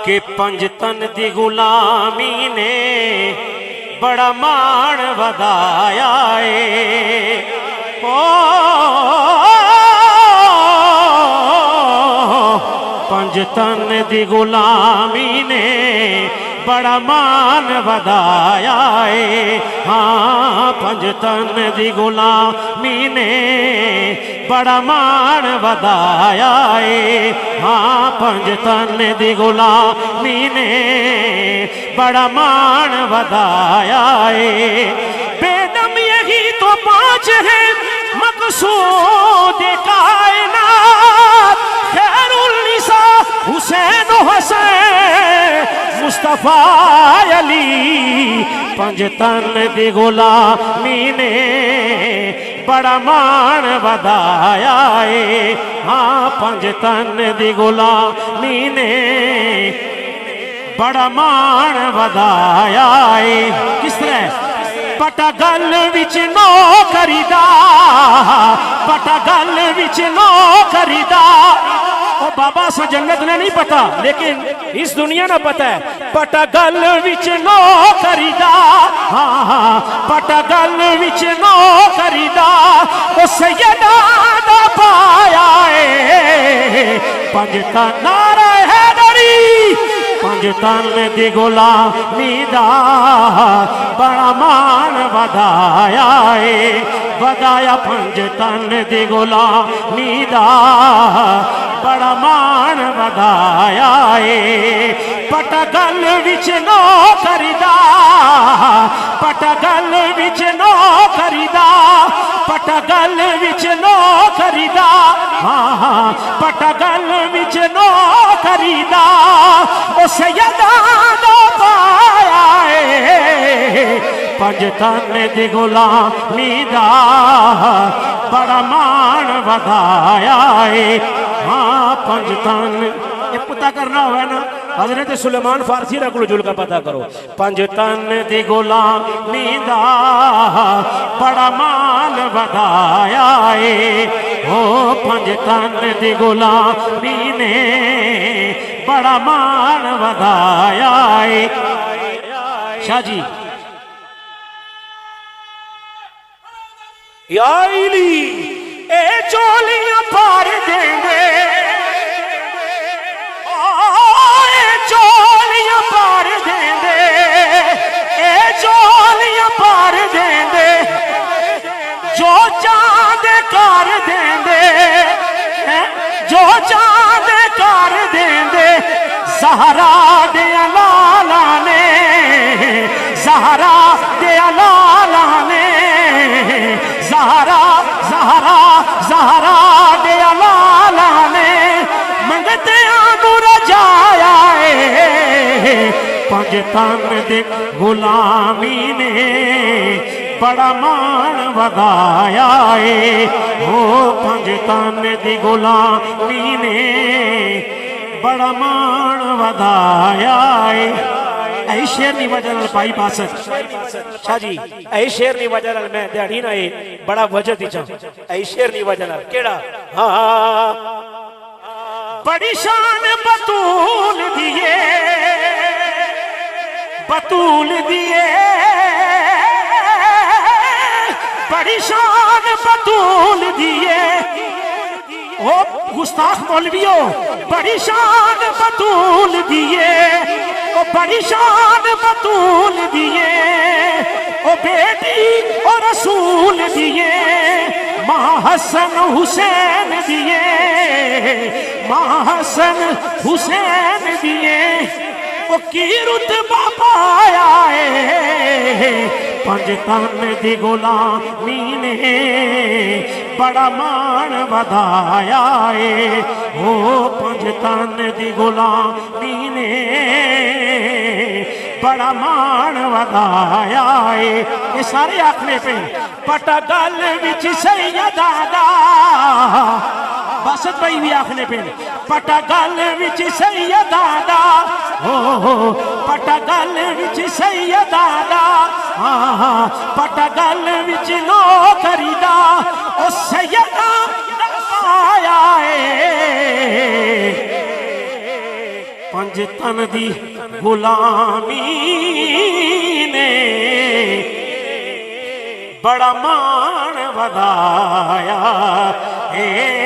کہ پنجتن دی غلامی نے بڑا مان ودایا ہے پنجتن دی غلامی نے بڑا مان ودایا ہے ہاں پنجتن دی غلامی نے بڑا مان ودایا ہے ہاں پنجتن دی غلامی نے بڑا مان ودایا ہے بے دم یہی تو پانچ ہے مقصود کائنات خیر النساء حسین و حسین مصطفیٰ علی پنجتن دی غلامی نے بڑا مان ودایا ہے ہاں پنجتن دی غلامی نے بڑا مان ودایا ہے کس طرح پٹا گل وچ نو کریدا پٹا گل وچ نو کریدا او بابا سا جنت نے نہیں پتا لیکن اس دنیا نہ پتا ہے پٹا گل وچ نو کریدا ہاں پٹا گل وچ نو کریدا او سیدہ دا پایا ہے پنجتن نعرہ حیدری پنجتن دی غلامی دا بڑا مان ودایا ہے ودایا پنجتن دی غلامی دا بڑا مان ودایا ہے پٹا گل وچ نو کریدا پٹا گل وچ نو کریدا پٹا گل وچ نو کریدا ہاں پٹا گل وچ نو کریدا او سیدہ دا پایا ہے پنجتن دی غلامی دا بڑا مان ودایا ہے ہاں پنجتن یہ پتہ کرنا ہوا ہے نا حضرت سلیمان فارسی رکھلو جل کا پتہ کرو پنجتن دی غلامی دا بڑا مان ودایا ہے او پنجتن دی غلامی نے بڑا مان ودایا ہے شاہ جی یا علی اے چولیاں پار دیں گے اے چولیاں پار دیں گے اے چولیاں پار دیں گے جو چاند کار دیں گے جو چاند کار دیں گے زہرا دیا لالا نے زہرا دیا لالا نے زہرا زہرا زہرا دیا لالا نے منگتے آنو رجایا ہے پنجتن دی غلامی نے بڑا مان ودایا ہے او پنجتن دی غلامی نے بڑا مان ودایا ہے اے شیر نہیں وجہ پائی باسد شاہ جی اے شیر نہیں وجہ میں دیڑی نہ بڑا وجہ دی چاہوں اے شیر نہیں وجہ کیڑا ہاں بڑی شان بطول دیئے بطول دیئے بڑی شان بطول دیئے او گستاخ مولویوں بڑی شان بطول دیئے او بڑی شان بطول دیئے او بیٹی او رسول دیئے ماں حسن حسین دیئے ماں حسن حسین دیئے او کی رتبہ پایا ہے پنجتن دی غلامی نے بڑا مان ودایا ہے او پنجتن دی غلامی نے بڑا مان ودایا ہے یہ سارے آکھنے پہ پٹا گل وچ سیدہ دا باسط بھائی بھی آکھنے پہ پٹا گل وچ سیدہ دا پٹا گل وچ سیدہ دا پٹا گل وچ نو کریدا او سیدہ آیا ਪੰਜ ਤਨ ਦੀ ਗੁਲਾਮੀ ਨੇ ਬੜਾ ਮਾਣ ਵਧਾਇਆ ਏ